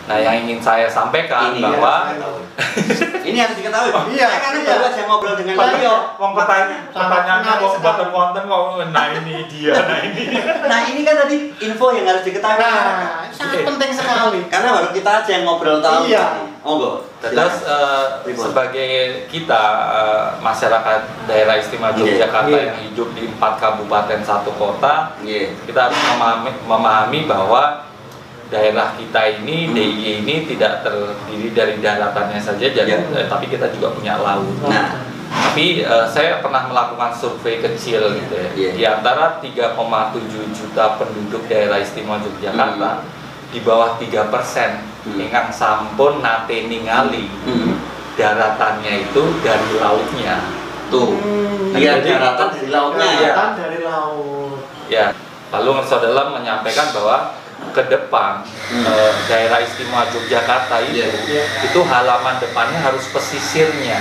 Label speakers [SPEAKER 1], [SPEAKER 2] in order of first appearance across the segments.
[SPEAKER 1] Nah, yang ingin saya sampaikan
[SPEAKER 2] Ini
[SPEAKER 1] bahwa
[SPEAKER 2] ini harus diketahui.
[SPEAKER 3] Iya,
[SPEAKER 2] Karena
[SPEAKER 3] iya.
[SPEAKER 2] baru saya ngobrol dengan beliau.
[SPEAKER 1] pertanyaannya kok buat konten kok, nah ini dia, nah ini.
[SPEAKER 2] Nah, ini kan tadi info yang harus diketahui.
[SPEAKER 3] Nah, sangat penting sekali.
[SPEAKER 2] Karena baru kita aja yang ngobrol tahu.
[SPEAKER 3] Iya.
[SPEAKER 2] Monggo.
[SPEAKER 1] Terus sebagai kita masyarakat daerah istimewa Yogyakarta yang hidup di 4 kabupaten 1 kota, kita harus memahami bahwa daerah kita ini, DIY ini tidak terdiri dari daratannya saja, tapi kita juga punya laut.
[SPEAKER 2] Nah,
[SPEAKER 1] tapi saya pernah melakukan survei kecil gitu ya. Di antara 3,7 juta penduduk daerah istimewa Yogyakarta, di bawah 3% ingkang sampun nate ningali daratannya itu dari lautnya.
[SPEAKER 2] Tuh.
[SPEAKER 1] Jadi
[SPEAKER 2] daratan dari lautnya.
[SPEAKER 3] Daratan dari laut.
[SPEAKER 1] Ya, lalu saudara menyampaikan bahwa ke depan daerah istimewa Yogyakarta itu halaman depannya harus pesisirnya.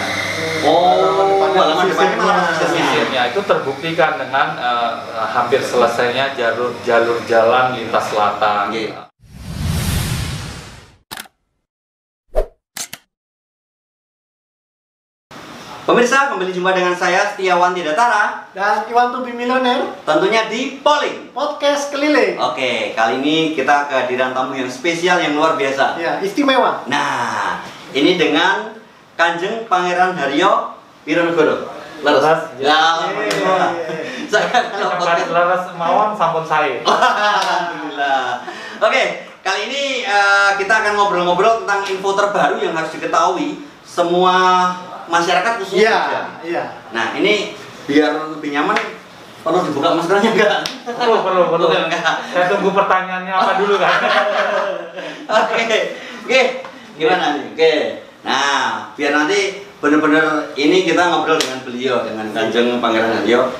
[SPEAKER 2] Halaman depannya harus
[SPEAKER 1] Pesisirnya itu terbuktikan dengan hampir selesainya jalur jalan lintas selatan.
[SPEAKER 2] Pemirsa, kembali jumpa dengan saya Setiawan Tidatara
[SPEAKER 3] Dan Iwan to be Millionaire,
[SPEAKER 2] tentunya di Polling
[SPEAKER 3] podcast keliling.
[SPEAKER 2] Oke, kali ini kita kehadiran tamu yang spesial, yang luar biasa.
[SPEAKER 3] Ya, istimewa.
[SPEAKER 2] Nah, ini dengan Kanjeng Pangeran Haryo Wironegoro.
[SPEAKER 1] Leres.
[SPEAKER 2] Ya, alhamdulillah. Saya kalau podcast
[SPEAKER 1] Leres mawon sampun saya.
[SPEAKER 2] alhamdulillah. Oke, kali ini kita akan ngobrol-ngobrol tentang info terbaru yang harus diketahui semua masyarakat khususnya.
[SPEAKER 3] Iya.
[SPEAKER 2] Nah, ini biar lebih nyaman, perlu dibuka maskernya enggak?
[SPEAKER 1] Perlu.
[SPEAKER 2] Enggak.
[SPEAKER 1] Saya tunggu pertanyaannya apa dulu kan.
[SPEAKER 2] Oke. Gimana nih? Oke. Nah, biar nanti bener-bener ini kita ngobrol dengan beliau, dengan Kanjeng Pangeran Haryo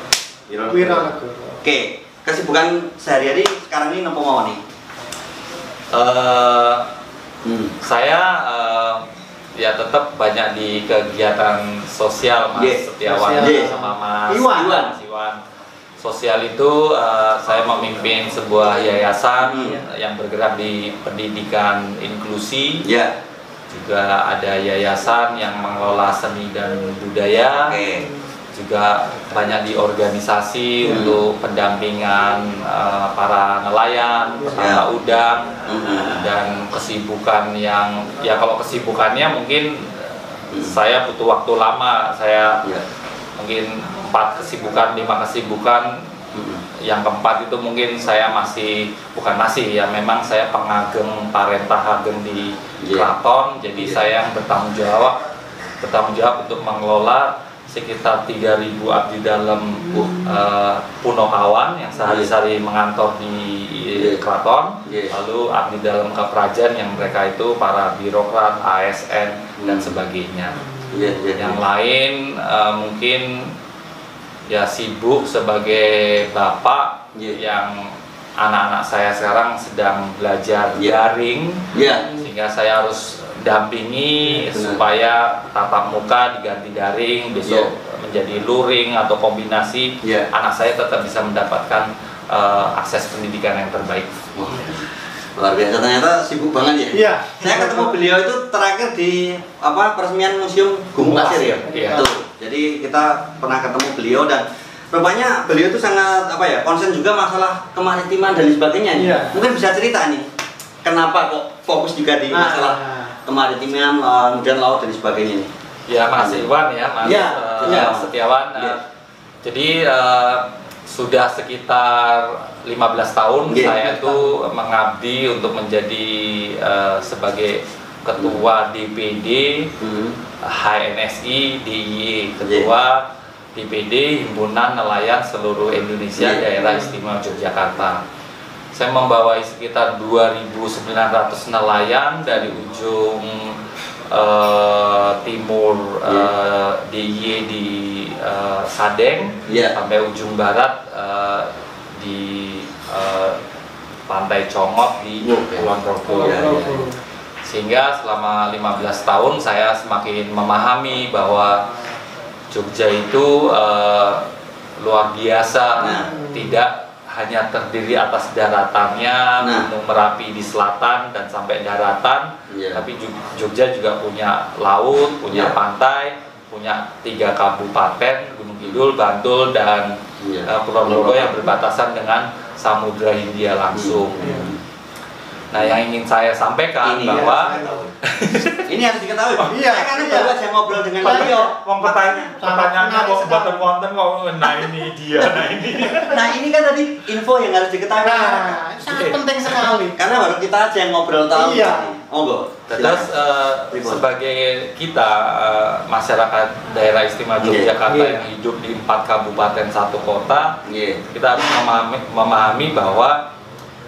[SPEAKER 3] Wironegoro.
[SPEAKER 2] Oke. Kesibukan sehari-hari sekarang ini nopo mawon nih?
[SPEAKER 1] Saya ya tetap banyak di kegiatan sosial Mas Setiawan sama Mas Iwan. Sosial itu saya memimpin sebuah yayasan yang bergerak di pendidikan inklusi. Juga ada yayasan yang mengelola seni dan budaya. Juga banyak di organisasi untuk pendampingan para nelayan, petambak udang, dan kesibukan yang kalau kesibukannya mungkin saya butuh waktu lama. Saya mungkin 4 kesibukan, 5 kesibukan. Yang keempat itu mungkin saya memang saya pengageng parentah ageng di keraton. Jadi saya yang bertanggung jawab untuk mengelola sekitar 3.000 abdi dalam Punokawan yang sehari-hari mengantor di keraton, lalu abdi dalam kerajaan yang mereka itu para birokrat, ASN dan sebagainya. Yang lain mungkin ya sibuk sebagai bapak yang anak-anak saya sekarang sedang belajar daring, sehingga saya harus dampingi supaya tatap muka diganti daring, besok menjadi luring atau kombinasi, anak saya tetap bisa mendapatkan akses pendidikan yang terbaik.
[SPEAKER 2] Luar biasa, ternyata sibuk banget ya.
[SPEAKER 3] Iya.
[SPEAKER 2] Saya ketemu beliau itu terakhir di peresmian Museum Gunung Pasir ya. Tuh. Jadi kita pernah ketemu beliau dan rupanya beliau itu sangat konsen juga masalah kemaritiman dan sebagainya. Mungkin bisa cerita nih, kenapa kok fokus juga di masalah kemaritiman, kemudian laut dan sebagainya nih.
[SPEAKER 1] Ya Mas Iwan ya, Mas Setiawan. Jadi sudah sekitar 15 tahun saya itu mengabdi untuk menjadi sebagai ketua DPD HNSI DIY, ketua DPD Himpunan Nelayan Seluruh Indonesia Daerah Istimewa Yogyakarta. Saya membawai sekitar 2.900 nelayan dari ujung timur DIY di Sadeng sampai ujung barat di Pantai Congot di Kulon Progo. Sehingga selama 15 tahun saya semakin memahami bahwa Jogja itu luar biasa, tidak hanya terdiri atas daratannya, Gunung Merapi di selatan dan sampai daratan, tapi Jogja juga punya laut, punya pantai, punya 3 kabupaten, Gunung Kidul, Bantul, dan Pulau Rogo yang berbatasan dengan Samudra Hindia langsung. Nah, yang ingin saya sampaikan
[SPEAKER 2] ini
[SPEAKER 1] bahwa
[SPEAKER 2] ini harus diketahui. Karena baru aja ngobrol dengan
[SPEAKER 1] beliau. Pertanyaannya kok bottom konten kok, nah ini dia, nah ini.
[SPEAKER 2] Nah, ini kan tadi info yang harus diketahui.
[SPEAKER 3] Nah, sangat penting sekali.
[SPEAKER 2] Karena baru kita aja yang ngobrol tahu.
[SPEAKER 1] Terus sebagai kita masyarakat daerah istimewa Yogyakarta yang hidup di 4 kabupaten 1 kota, kita harus memahami bahwa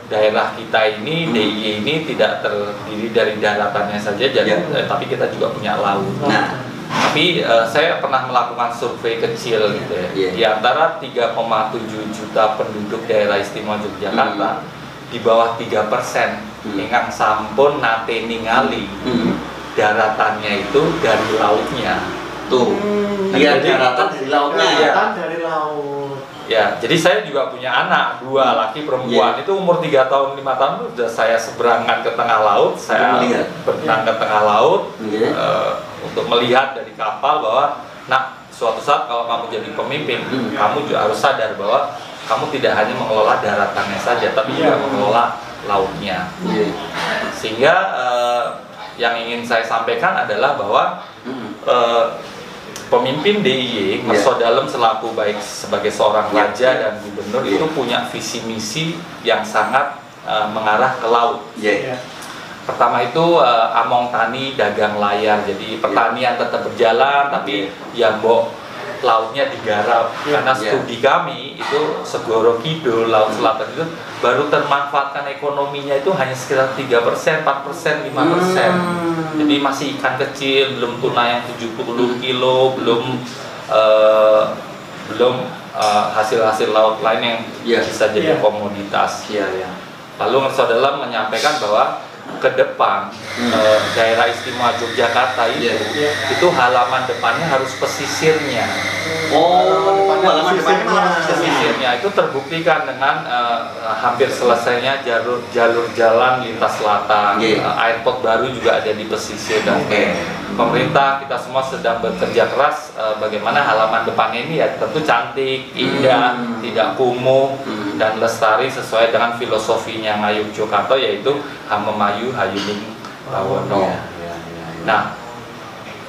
[SPEAKER 1] daerah kita ini, DIY ini tidak terdiri dari daratannya saja, tapi kita juga punya laut. Tapi saya pernah melakukan survei kecil gitu ya. Di antara 3,7 juta penduduk daerah istimewa Yogyakarta, di bawah 3% ingkang sampun nate ningali daratannya itu dari lautnya.
[SPEAKER 2] Daratan dari lautnya.
[SPEAKER 3] Daratan dari laut.
[SPEAKER 1] Ya, jadi saya juga punya anak 2 laki perempuan. Itu umur 3 tahun 5 tahun sudah saya seberangkan ke tengah laut, saya berenang ke tengah laut untuk melihat dari kapal bahwa suatu saat kalau kamu jadi pemimpin, kamu juga harus sadar bahwa kamu tidak hanya mengelola daratannya saja, tapi juga mengelola lautnya. Sehingga yang ingin saya sampaikan adalah bahwa pemimpin DIY, Meso Dalem selaku baik sebagai seorang raja dan gubernur itu punya visi misi yang sangat mengarah ke laut. Pertama itu among tani dagang layar, jadi pertanian tetap berjalan tapi ya lautnya digarap. Karena studi kami itu Segoro Kidul, Laut Selatan itu baru termanfaatkan ekonominya itu hanya sekitar 3%, 4%, 5%. Jadi masih ikan kecil, belum tuna yang 70 kilo, belum hasil-hasil laut lain yang bisa jadi komoditas. Lalu Meso Dalem menyampaikan bahwa ke depan daerah istimewa Yogyakarta itu halaman depannya harus pesisirnya.
[SPEAKER 2] Halaman depannya
[SPEAKER 1] pesisirnya itu terbuktikan dengan hampir selesainya jalur jalan lintas selatan. Airport baru juga ada di pesisir dan pemerintah kita semua sedang bekerja keras bagaimana halaman depannya ini ya tentu cantik, indah, tidak kumuh dan lestari sesuai dengan filosofinya Ngayuk Yogyakarta, yaitu Hamemayu Hayuning Bawono. Nah,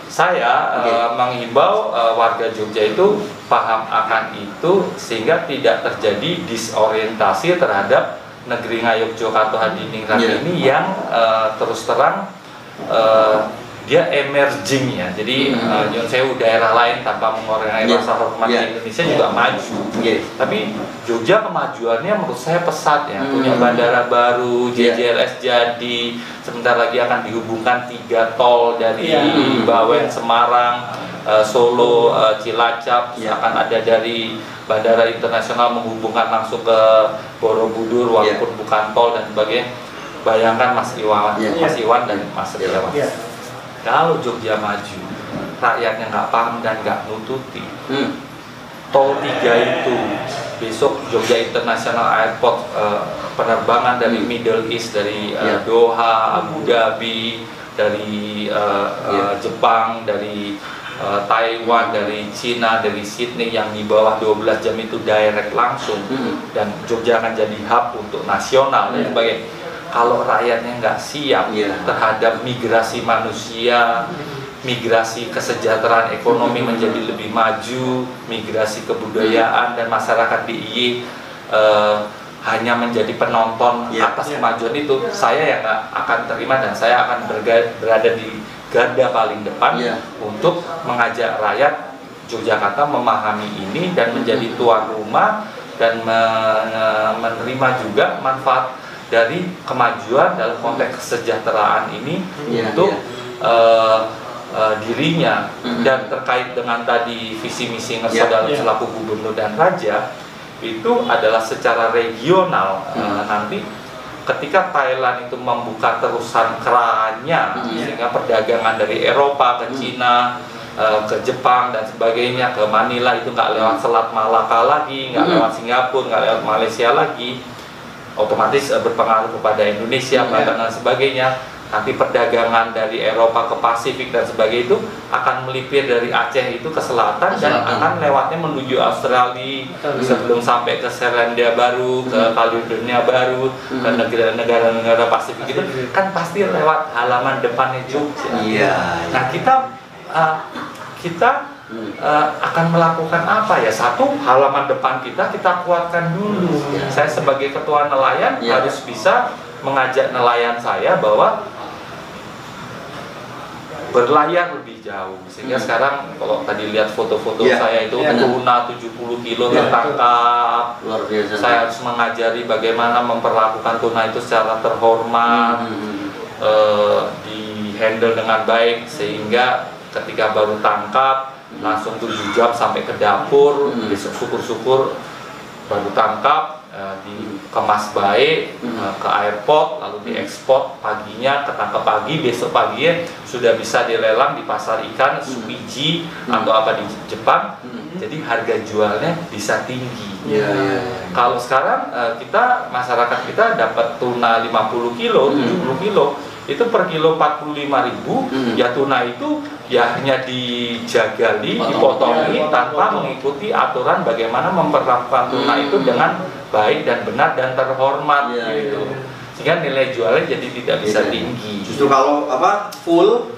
[SPEAKER 1] saya menghimbau warga Jogja itu paham akan itu sehingga tidak terjadi disorientasi terhadap negeri Ngayuk Yogyakarta Hadiningrat ini yang terus terang dia emerging ya. Jadi Nyon Sewu daerah lain tanpa mengurangi rasa hormat di Indonesia juga maju. Tapi Jogja kemajuannya menurut saya pesat ya. Punya bandara baru, JJLS jadi, sebentar lagi akan dihubungkan 3 tol dari Bawen, Semarang, Solo, Cilacap, akan ada dari bandara internasional menghubungkan langsung ke Borobudur walaupun bukan tol dan sebagainya. Bayangkan Mas Iwan dan Mas Riawan. Kalau Jogja maju, rakyatnya nggak paham dan nggak nututi. Tol 3 itu besok Jogja International Airport, penerbangan dari Middle East, dari Doha, Abu Dhabi, dari Jepang, dari Taiwan, dari Cina, dari Sydney yang di bawah 12 jam itu direct langsung, dan Jogja akan jadi hub untuk nasional dan sebagainya. Kalau rakyatnya nggak siap terhadap migrasi manusia, migrasi kesejahteraan ekonomi menjadi lebih maju, migrasi kebudayaan, dan masyarakat DIY hanya menjadi penonton atas kemajuan itu, saya yang nggak akan terima dan saya akan berada di garda paling depan untuk mengajak rakyat Yogyakarta memahami ini dan menjadi tuan rumah dan menerima juga manfaat dari kemajuan dalam konteks kesejahteraan ini untuk dirinya. Dan terkait dengan tadi visi misi Meso Dalem selaku gubernur dan raja, itu adalah secara regional. Nanti ketika Thailand itu membuka terusan kerannya sehingga perdagangan dari Eropa ke Cina, ke Jepang dan sebagainya, ke Manila itu nggak lewat Selat Malaka lagi, nggak lewat Singapura, nggak lewat Malaysia lagi, otomatis berpengaruh kepada Indonesia dan sebagainya. Nanti perdagangan dari Eropa ke Pasifik dan sebagainya itu akan melipir dari Aceh itu ke selatan dan akan lewatnya menuju Australia sebelum sampai ke Selandia Baru, ke Caledonia Baru, ke negara-negara Pasifik itu kan pasti lewat halaman depannya Jogja. Nah kita akan melakukan apa ya? Satu, halaman depan kita kuatkan dulu. Saya sebagai ketua nelayan harus bisa mengajak nelayan saya bahwa berlayar lebih jauh, sehingga sekarang kalau tadi lihat foto-foto saya itu tuna 70 kilo tertangkap.
[SPEAKER 2] Luar biasa.
[SPEAKER 1] Saya harus mengajari bagaimana memperlakukan tuna itu secara terhormat, di handle dengan baik, sehingga ketika baru tangkap langsung 7 jam sampai ke dapur, besok syukur-syukur baru tangkap, dikemas baik, ke airport, lalu diekspor paginya, ketangkap pagi, besok paginya sudah bisa dilelang di pasar ikan Tsukiji atau apa di Jepang. Jadi harga jualnya bisa tinggi. Kalau sekarang kita, masyarakat kita dapat tuna 50 kilo, 70 kilo, itu per kilo 45.000. Ya tuna itu ya hanya dijagali, dipotongi tanpa mengikuti aturan bagaimana memperlakukan tuna itu dengan baik dan benar dan terhormat gitu. Sehingga nilai jualnya jadi tidak bisa tinggi.
[SPEAKER 2] Justru kalau full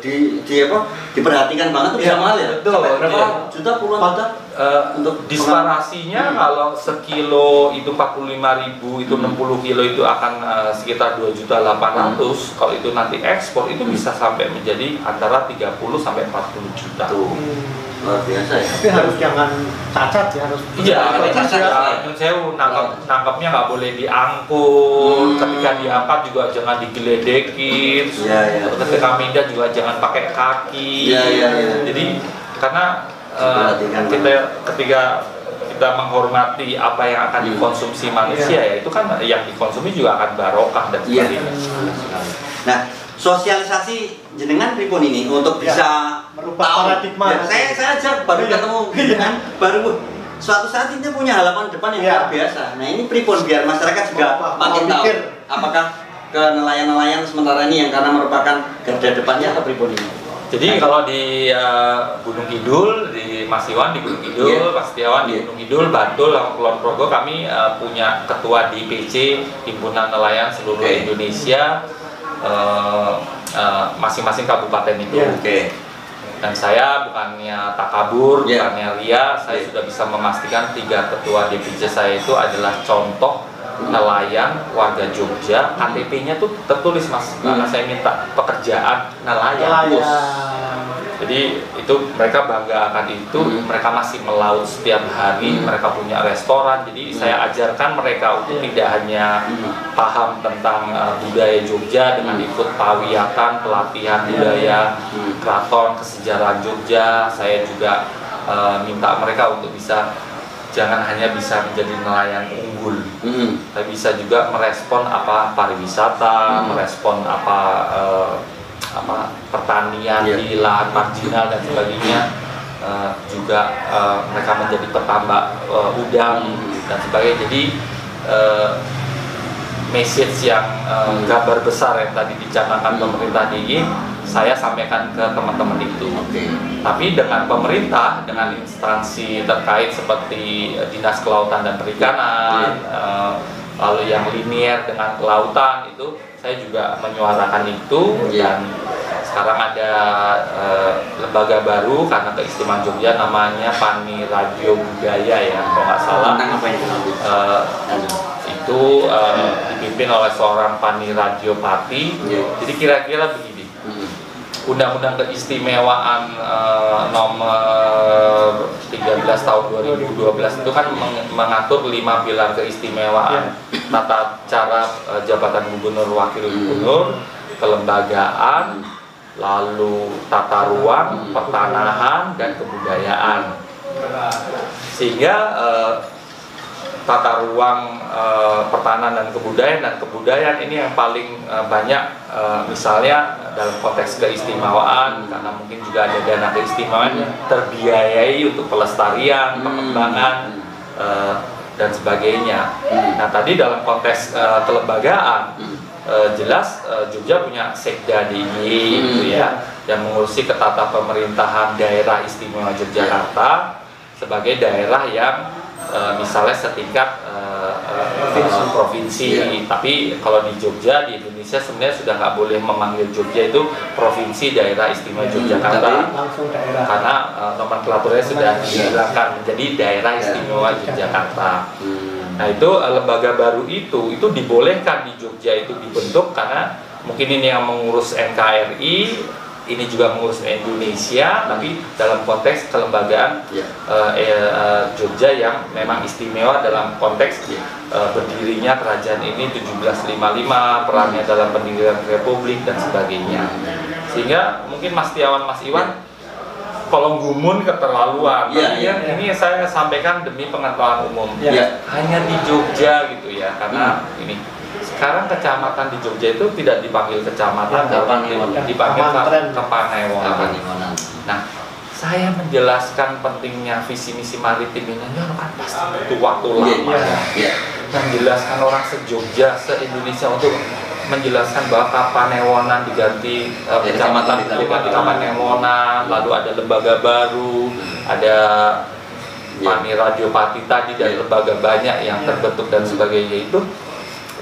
[SPEAKER 2] diperhatikan banget tuh bisa mahal ya.
[SPEAKER 1] Betul.
[SPEAKER 2] Berapa juta, puluhan juta?
[SPEAKER 1] Untuk disparasinya kalau sekilo itu 45.000, itu 60 kilo itu akan sekitar 2.800.000. Kalau itu nanti ekspor itu bisa sampai menjadi antara 30 sampai 40 juta.
[SPEAKER 2] Luar biasa ya.
[SPEAKER 3] Tapi harus jangan cacat ya, harus.
[SPEAKER 1] Iya, saya nangkapnya nggak boleh diangkut. Ketika diangkat juga jangan digeledekin. Ketika mindah juga jangan pakai kaki. Jadi karena ketika kita menghormati apa yang akan dikonsumsi manusia ya itu kan yang dikonsumsi juga akan barokah dan sebagainya.
[SPEAKER 2] Nah, sosialisasi jenengan pripun ini untuk bisa
[SPEAKER 3] merubah paradigma.
[SPEAKER 2] Saya aja baru ketemu dengan baru suatu saat ini punya halaman depan yang luar biasa. Nah, ini pripun biar masyarakat juga makin tahu apakah ke nelayan-nelayan sementara ini yang karena merupakan garda depannya atau pripun ini.
[SPEAKER 1] Jadi kalau di Gunung Kidul, di Mas Iwan di Gunung Kidul, Pak Setiawan di Gunung Kidul, Bantul, Kulon Progo, kami punya ketua DPC Himpunan Nelayan seluruh Indonesia, masing-masing kabupaten itu. Dan saya bukannya takabur, bukannya ria, saya sudah bisa memastikan 3 ketua DPC saya itu adalah contoh nelayan warga Jogja. KTP-nya tuh tertulis Mas, karena saya minta pekerjaan nelayan. Jadi itu mereka bangga akan itu, mereka masih melaut setiap hari, mereka punya restoran. Jadi saya ajarkan mereka untuk tidak hanya paham tentang budaya Jogja dengan ikut pawiyakan, pelatihan budaya keraton, kesejarahan Jogja. Saya juga minta mereka untuk bisa jangan hanya bisa menjadi nelayan unggul, tapi bisa juga merespon apa pariwisata, merespon apa pertanian di lahan marginal dan sebagainya, juga mereka menjadi petambak udang dan sebagainya. Jadi message yang gambar besar yang tadi dicanangkan pemerintah DIY saya sampaikan ke teman-teman itu. Tapi dengan pemerintah, dengan instansi terkait seperti Dinas Kelautan dan Perikanan, lalu yang linier dengan kelautan itu, saya juga menyuarakan itu. Dan sekarang ada lembaga baru karena keistimewaan Jogja, namanya Pani Radio Budaya ya, kalau nggak salah. Itu dipimpin oleh seorang Pani Radio Pati. Jadi kira-kira begini. Undang-Undang Keistimewaan nomor 13 tahun 2012 itu kan mengatur 5 pilar keistimewaan: tata cara jabatan gubernur, wakil gubernur, kelembagaan, lalu tata ruang, pertanahan, dan kebudayaan. Sehingga tata ruang pertahanan dan kebudayaan ini yang paling banyak misalnya dalam konteks keistimewaan, karena mungkin juga ada dana keistimewaan yang terbiayai untuk pelestarian, pengembangan dan sebagainya. Nah tadi dalam konteks kelembagaan jelas Jogja punya Sekda DIY gitu ya, yang mengurusi ketata pemerintahan daerah istimewa Yogyakarta sebagai daerah yang misalnya setingkat provinsi, tapi kalau di Jogja, di Indonesia sebenarnya sudah nggak boleh memanggil Jogja itu provinsi daerah istimewa Yogyakarta, karena nomenklaturnya sudah dihilangkan menjadi daerah istimewa Yogyakarta. Nah itu lembaga baru itu dibolehkan di Jogja itu dibentuk karena mungkin ini yang mengurus NKRI, ini juga mengurus Indonesia, tapi dalam konteks kelembagaan Jogja yang memang istimewa dalam konteks berdirinya kerajaan ini 1755, perannya dalam pendirian Republik dan sebagainya. Sehingga mungkin Mas Tiawan, Mas Iwan kolong gumun keterlaluan. Ini saya sampaikan demi pengetahuan umum. Hanya di Jogja gitu ya, karena ini sekarang kecamatan di Jogja itu tidak dipanggil kecamatan, dipanggil Kepanewonan. Nah, saya menjelaskan pentingnya visi misi maritim ini kan pasti butuh waktu lama. Menjelaskan orang se-Jogja, se-Indonesia untuk menjelaskan bahwa Kapanewonan diganti kecamatan diganti Kapanewonan, lalu ada lembaga baru, ada Pani Radiopati tadi dan lembaga banyak yang terbentuk dan sebagainya itu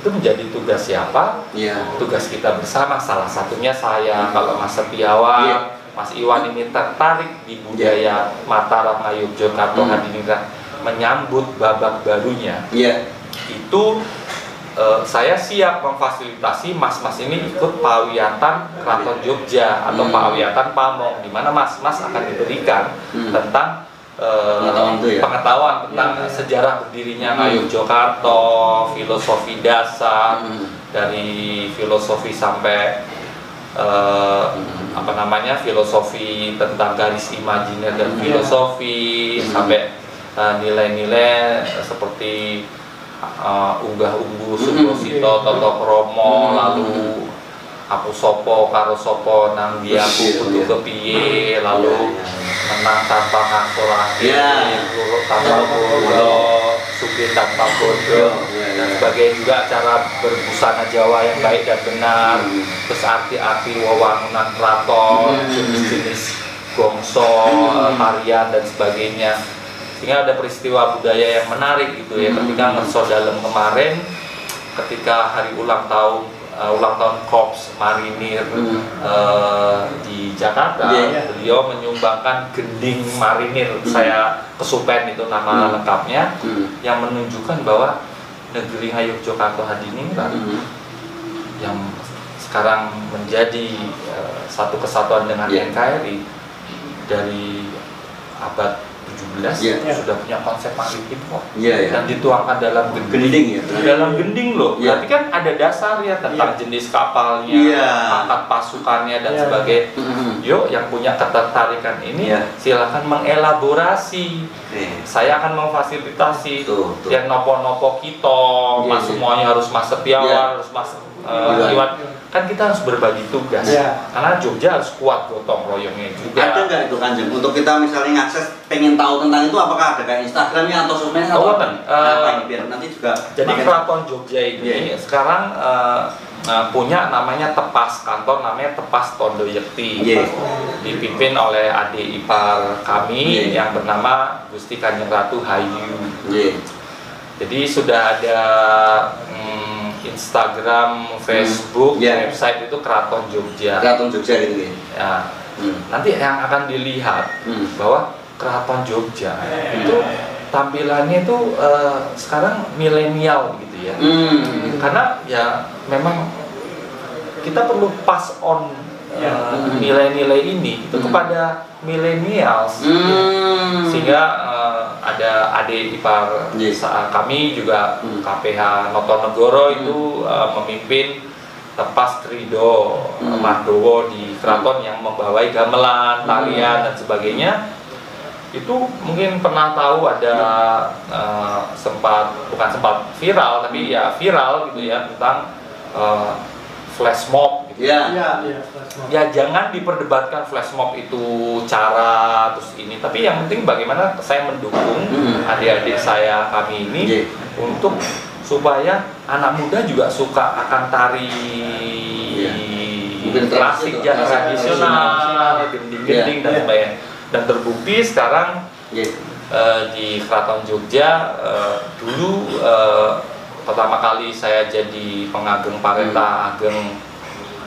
[SPEAKER 1] menjadi tugas siapa? Tugas kita bersama. Salah satunya saya, kalau Mas Setiawan, Mas Iwan ini tertarik di budaya Mataram, Ngayogyakarta, Hadiningrat, menyambut babak barunya. Itu saya siap memfasilitasi mas-mas ini ikut pawiatan Keraton Jogja atau pawiatan Pamong, di mana mas-mas akan diberikan tentang pengetahuan tentang sejarah berdirinya Ngayogyakarta, filosofi dasar dari filosofi sampai filosofi tentang garis imajiner dan filosofi sampai nilai-nilai seperti Unggah Ungguh, Suprosito, Toto Kromo, lalu Aku Sopo, Karo Sopo, Nang Diaku, Kudu Kepiye, lalu Menang Tanpa Ngangsur Akhir, Guru Tanpa Bodo, Sugih Tanpa Bodo, dan sebagainya. Juga cara berbusana Jawa yang baik dan benar, terus arti-arti wewangunan keraton, jenis-jenis gongso, tarian dan sebagainya. Sehingga ada peristiwa budaya yang menarik gitu ya, ketika Ngerso Dalem kemarin, ketika hari ulang tahun Korps Marinir di Jakarta, beliau menyumbangkan gending marinir, saya kesupen itu nama lengkapnya, yang menunjukkan bahwa negeri Ngayogyakarta Hadiningrat yang sekarang menjadi satu kesatuan dengan NKRI dari abad 17 sudah punya konsep maritim kok, dan dituangkan dalam gending dalam gending loh. Berarti kan ada dasarnya tentang jenis kapalnya, pangkat pasukannya dan sebagainya. Yuk, yang punya ketertarikan ini silakan mengelaborasi. Saya akan memfasilitasi. Yang nopo-nopo kita, mas semuanya harus Mas Setiawan, harus Mas Iwan. Kan kita harus berbagi tugas, karena Jogja harus kuat gotong royongnya juga.
[SPEAKER 2] Ada nggak itu Kanjeng? Untuk kita misalnya ngakses, pengen tahu tentang itu, apakah ada kayak Instagramnya atau sosmednya atau apa ini biar nanti juga.
[SPEAKER 1] Jadi Keraton Jogja ini sekarang punya namanya Tepas, kantor namanya Tepas Tondo Yekti, dipimpin oleh adik ipar kami yang bernama Gusti Kanjeng Ratu Hayu. Jadi sudah ada Instagram, Facebook, website itu Keraton Jogja.
[SPEAKER 2] Keraton Jogja gitu
[SPEAKER 1] ya. Nanti yang akan dilihat bahwa Keraton Jogja itu tampilannya itu sekarang milenial gitu ya. Karena ya memang kita perlu pass on nilai-nilai ini itu kepada millennials, sehingga ada adik ipar kami juga KPH Notonegoro itu memimpin Tepas Trido Mardowo di keraton yang membawai gamelan, tarian dan sebagainya. itu mungkin pernah tahu ada bukan sempat viral tapi ya viral gitu ya tentang flash mob gitu. Ya jangan diperdebatkan flash mob itu cara terus ini, tapi yang penting bagaimana saya mendukung adik-adik saya kami ini untuk supaya anak muda juga suka akan tari klasik dan tradisional, gending-gending dan sebagainya. Dan terbukti sekarang di Keraton Jogja dulu pertama kali saya jadi pengageng Parenta Ageng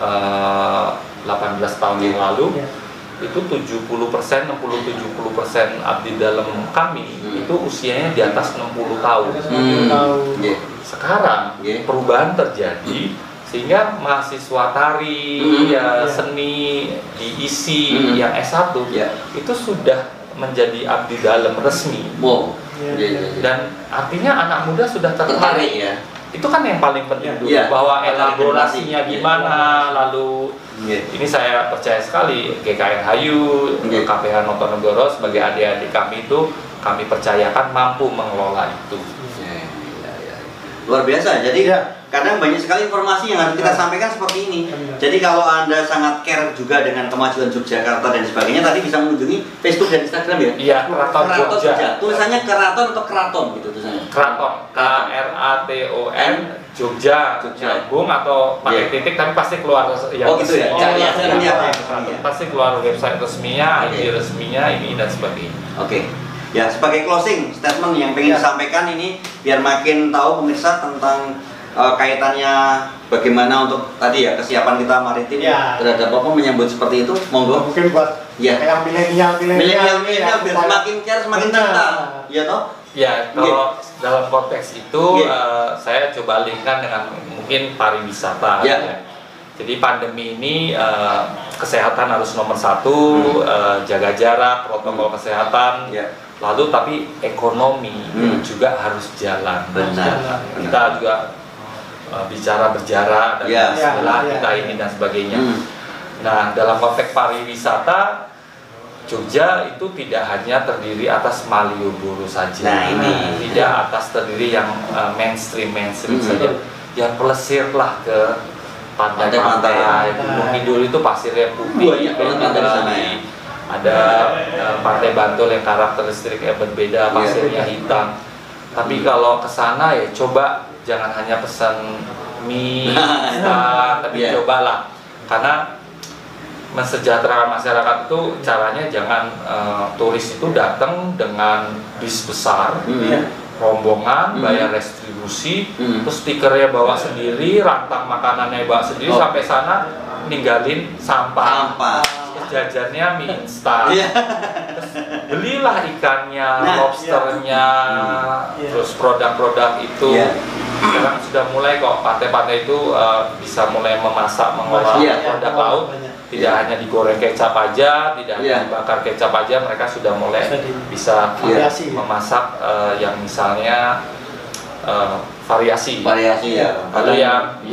[SPEAKER 1] 18 tahun yang lalu itu 70%, 60-70% abdi dalam kami itu usianya di atas 60 tahun. Sekarang perubahan terjadi sehingga mahasiswa tari seni diisi yang S1 itu sudah menjadi abdi dalam resmi. Dan artinya anak muda sudah tertarik ya. Itu kan yang paling penting dulu, bahwa elaborasinya gimana, lalu ini saya percaya sekali GKN Hayu, KPH Notonegoro sebagai adik-adik kami itu kami percayakan mampu mengelola itu.
[SPEAKER 2] Luar biasa. Jadi kadang banyak sekali informasi yang harus kita sampaikan seperti ini. Jadi kalau Anda sangat care juga dengan kemajuan Yogyakarta dan sebagainya, tadi bisa mengunjungi Facebook dan Instagram ya?
[SPEAKER 1] Iya, Keraton Jogja.
[SPEAKER 2] Tulisannya Keraton atau Keraton gitu tulisannya?
[SPEAKER 1] Keraton, KRATON Jogja, gabung atau pakai titik tapi pasti keluar yang
[SPEAKER 2] gitu ya?
[SPEAKER 1] Pasti keluar website resminya, ID resminya ini dan sebagainya.
[SPEAKER 2] Oke. Ya, sebagai closing statement yang pengen disampaikan ini biar makin tahu pemirsa tentang kaitannya bagaimana untuk tadi ya kesiapan kita maritim terhadap apa menyambut seperti itu, monggo.
[SPEAKER 3] Mungkin buat kayak milenial
[SPEAKER 2] biar semakin care semakin cinta, ya toh?
[SPEAKER 1] Ya, kalau dalam konteks itu saya coba linkkan dengan mungkin pariwisata. Jadi pandemi ini kesehatan harus nomor satu, jaga jarak, protokol kesehatan. Lalu tapi ekonomi juga harus jalan. Kita juga bicara berjarak dan istilah kita ini dan sebagainya. Nah, dalam konteks pariwisata Jogja itu tidak hanya terdiri atas Malioboro saja. Tidak atas terdiri yang mainstream saja. Yang pelesirlah ke pantai-pantai. Gunung Kidul itu pasirnya putih, ada Pantai Bantul yang karakteristiknya berbeda, pasirnya hitam. Tapi kalau ke sana ya coba jangan hanya pesan mie instan, tapi cobalah, karena mensejahterakan masyarakat itu caranya jangan turis itu datang dengan bis besar, rombongan, bayar restribusi, terus stikernya bawa sendiri, rantang makanannya bawa sendiri, sampai sana ninggalin sampah. Jajannya mie instan, terus belilah ikannya, lobsternya, terus produk-produk itu. Sekarang sudah mulai kok pantai-pantai itu bisa mulai memasak, mengolah produk laut. Tidak hanya digoreng kecap aja, tidak hanya dibakar kecap aja, mereka sudah mulai bisa memasak yang misalnya variasi. Lalu yang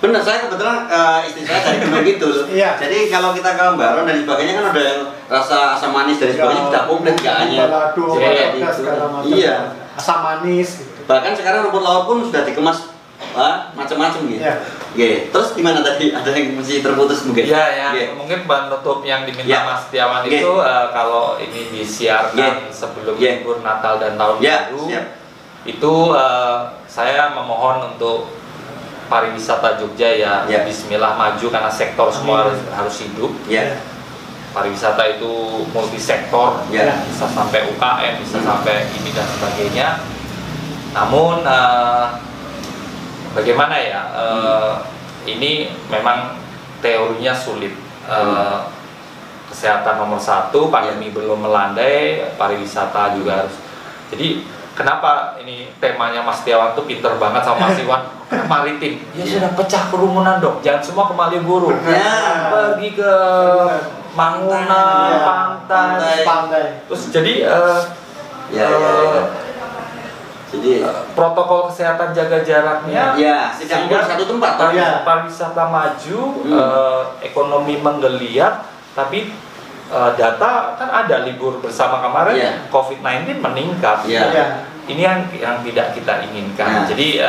[SPEAKER 2] benar, saya kebetulan istri saya dari Gunung Kidul. Jadi kalau kita ke Lembaron dan sebagainya kan ada yang rasa asam manis dan sebagainya sudah komplit nggak hanya.
[SPEAKER 3] Asam manis.
[SPEAKER 2] Bahkan sekarang rumput laut pun sudah dikemas macam-macam gitu. Terus gimana tadi? Ada yang masih terputus mungkin?
[SPEAKER 1] Mungkin penutup yang diminta Mas Setiawan itu kalau ini disiarkan sebelum libur Natal dan Tahun Baru, itu saya memohon untuk pariwisata Jogja bismillah maju, karena sektor semua harus hidup. Pariwisata itu multisektor, bisa sampai UKM, bisa sampai ini dan sebagainya. Namun bagaimana ya, ini memang teorinya sulit. Kesehatan nomor satu, pandemi belum melandai, pariwisata juga harus. Jadi kenapa ini temanya Mas Setiawan tuh pinter banget sama Mas Iwan, maritim. Ya sudah, pecah kerumunan dong, jangan semua ke Malioboro. Pergi ke Mangunan, pantai. Terus jadi jadi protokol kesehatan, jaga jaraknya,
[SPEAKER 2] sehingga satu tempat
[SPEAKER 1] pariwisata maju, ekonomi menggeliat, tapi data kan ada libur bersama kemarin COVID-19 meningkat. Ini yang tidak kita inginkan. Jadi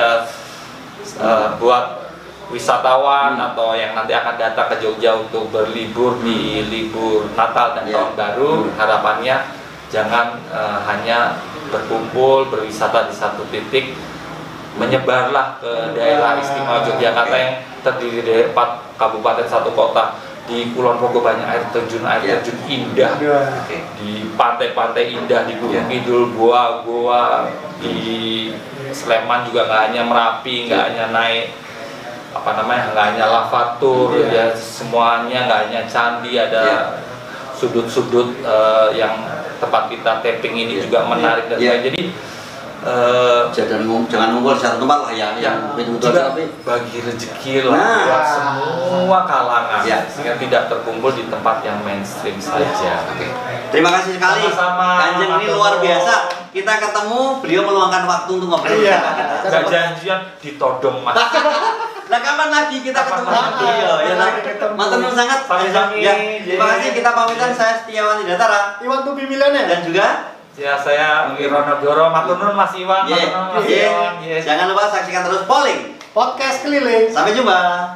[SPEAKER 1] buat wisatawan atau yang nanti akan datang ke Jogja untuk berlibur di libur Natal dan Tahun Baru, harapannya jangan hanya berkumpul berwisata di satu titik, menyebarlah ke daerah istimewa Yogyakarta yang terdiri dari 4 kabupaten 1 kota. Di Kulon Progo banyak air terjun indah, di pantai-pantai indah, di Gunung Kidul goa-goa, di Sleman juga nggak hanya Merapi, nggak hanya naik nggak hanya lavatur, ya semuanya, nggak hanya candi, ada sudut-sudut yang tempat kita tapping ini juga menarik dan lain. Jadi
[SPEAKER 2] jangan ngumpul satu tempat lah yang betul-betul
[SPEAKER 1] tapi bagi rezeki lah buat semua kalangan sehingga tidak terkumpul di tempat yang mainstream saja.
[SPEAKER 2] Terima kasih sekali.
[SPEAKER 1] Sama-sama.
[SPEAKER 2] Kanjeng ini luar biasa. Kita ketemu, beliau meluangkan waktu untuk ngobrol.
[SPEAKER 1] Gak janjian ditodong mas.
[SPEAKER 2] Nah kapan lagi kita ketemu dengan beliau? Ya matur nuwun sangat. Terima kasih, kita pamitan. Saya Setiawan Datara,
[SPEAKER 3] Iwan to be millionaire,
[SPEAKER 2] dan juga
[SPEAKER 1] saya Wirono Goro. Matur nuwun Mas Iwan.
[SPEAKER 2] Jangan lupa saksikan terus Polling
[SPEAKER 3] podcast keliling.
[SPEAKER 2] Sampai jumpa.